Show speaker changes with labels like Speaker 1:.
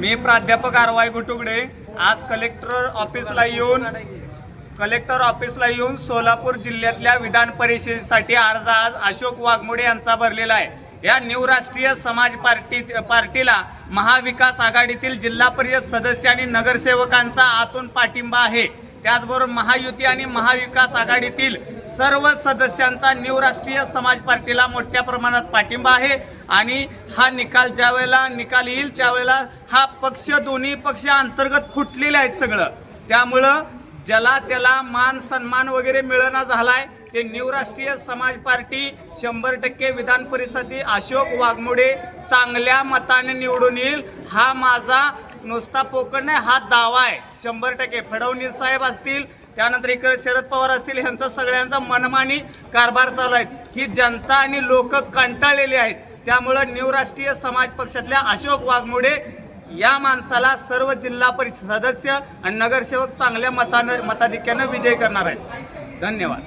Speaker 1: मी प्राध्यापक आरवाय घुटुगडे आज कलेक्टर ऑफिसला येऊन सोलापूर जिल्ह्यातल्या विधान परिषदेसाठी अर्ज आज अशोक वाघमोडे यांचा भरलेला आहे। या न्यू राष्ट्रीय समाज पार्टीला महाविकास आघाडीतील जिल्हा परिषद सदस्य आणि नगरसेवकांचा आतून पाठिंबा आहे। त्याचबरोबर महायुती आणि महाविकास आघाडीतील सर्व सदस्यांचा न्यू राष्ट्रीय समाज पार्टीला मोठ्या प्रमाणात पाठिंबा आहे आणि हा निकाल ज्यावेळेला निकाल येईल त्यावेळेला हा पक्ष दोन्ही पक्ष अंतर्गत फुटलेले आहेत सगळं। त्यामुळं ज्याला त्याला मान सन्मान वगैरे मिळना झालाय ते न्यू राष्ट्रीय समाज पार्टी 100% विधान परिषदेसाठी अशोक वाघमोडे चांगल्या मताने निवडून येईल हा माझा नुसता पोकळ नाही, हा दावा आहे 100%। फडणवीस साहेब असतील, त्यानंतर इकडे शरद पवार असतील, यांचा सगळ्यांचा मनमानी कारभार चालू आहे। ही जनता आणि लोक कंटाळलेली आहेत। त्यामुळे न्यू राष्ट्रीय समाज पक्षातल्या अशोक वाघमोडे या माणसाला सर्व जिल्हा परिषद सदस्य आणि नगरसेवक चांगल्या मताधिक्याने विजय करणार आहेत। धन्यवाद।